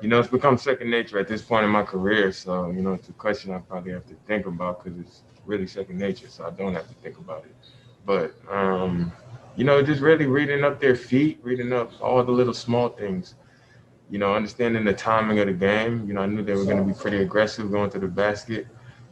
It's become second nature at this point in my career. So, it's a question I probably have to think about because it's really second nature. So I don't have to think about it. But, just really reading up their feet, reading up all the little small things, understanding the timing of the game. I knew they were going to be pretty aggressive going to the basket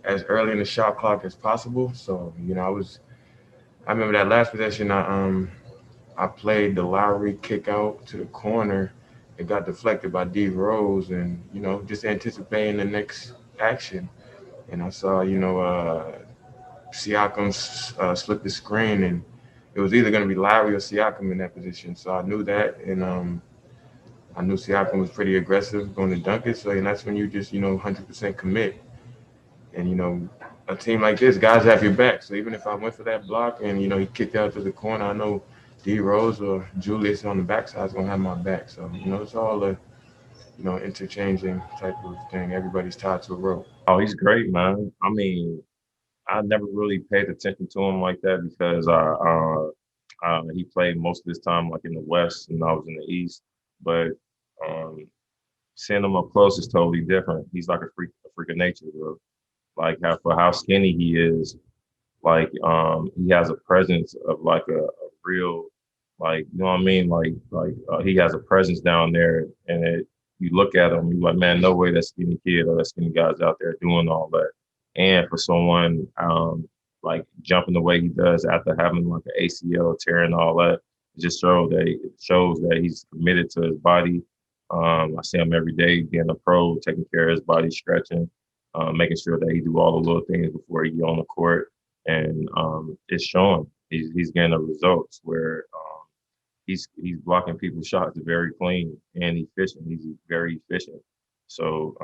as early in the shot clock as possible. So, I remember that last possession, I played the Lowry kick out to the corner. It got deflected by D Rose, and just anticipating the next action. And I saw, Siakam slip the screen, and it was either going to be Lowry or Siakam in that position. So I knew that, and I knew Siakam was pretty aggressive going to dunk it. So and that's when you just 100% commit. And a team like this, guys have your back. So even if I went for that block and he kicked out to the corner, I know D Rose or Julius on the backside is gonna have my back. So it's all a interchanging type of thing. Everybody's tied to a rope. Oh, he's great, man. I mean, I never really paid attention to him like that because he played most of his time like in the West and I was in the East. But um, seeing him up close is totally different. He's like a freak of nature, bro. Like for how skinny he is, like he has a presence of like a real, like you know what I mean, he has a presence down there, and you look at him, you're like, man, no way that skinny kid or that skinny guy's out there doing all that. And for someone like jumping the way he does after having like an ACL tear and all that, it shows that he's committed to his body. I see him every day being a pro, taking care of his body, stretching, making sure that he do all the little things before he get on the court, and it's showing. He's getting the results where he's blocking people's shots very clean and efficient. He's very efficient. So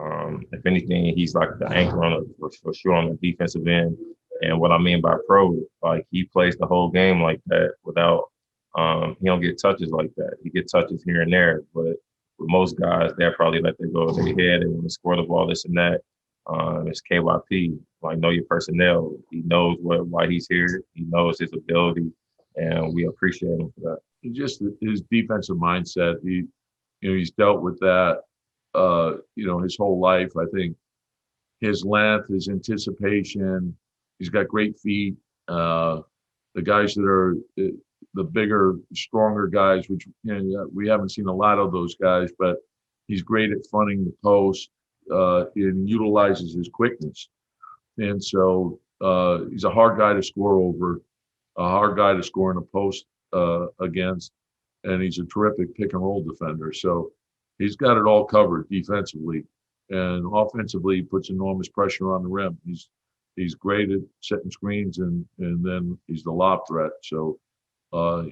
if anything, he's like the anchor for sure on the defensive end. And what I mean by pro, like he plays the whole game like that without he don't get touches like that. He get touches here and there, but with most guys, they'll probably let that go to their head and want to score the ball, this and that. It's KYP, like know your personnel. He knows why he's here. He knows his ability, and we appreciate him for that. Just his defensive mindset. He's dealt with that, his whole life. I think his length, his anticipation. He's got great feet. The guys that are the bigger, stronger guys, which we haven't seen a lot of those guys, but he's great at fronting the post and utilizes his quickness. And so he's a hard guy to score over, a hard guy to score in a post against, and he's a terrific pick and roll defender. So he's got it all covered defensively, and offensively he puts enormous pressure on the rim. He's great at setting screens, and then he's the lob threat. So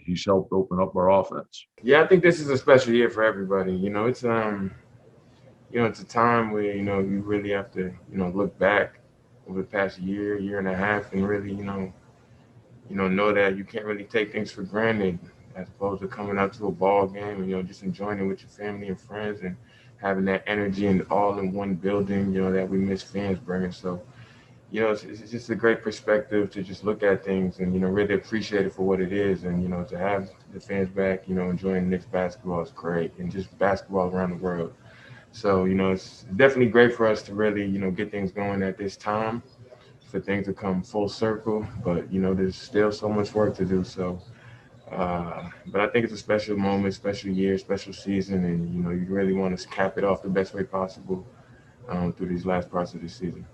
he's helped open up our offense. Yeah, I think this is a special year for everybody. It's a time where you really have to look back over the past year, year and a half, and really know that you can't really take things for granted as opposed to coming out to a ball game and just enjoying it with your family and friends and having that energy and all in one building that we miss fans bringing. So it's just a great perspective to just look at things and really appreciate it for what it is, and to have the fans back enjoying Knicks basketball is great, and just basketball around the world. So it's definitely great for us to really get things going at this time, for things to come full circle. But there's still so much work to do. So, but I think it's a special moment, special year, special season, and you really want to cap it off the best way possible through these last parts of the season.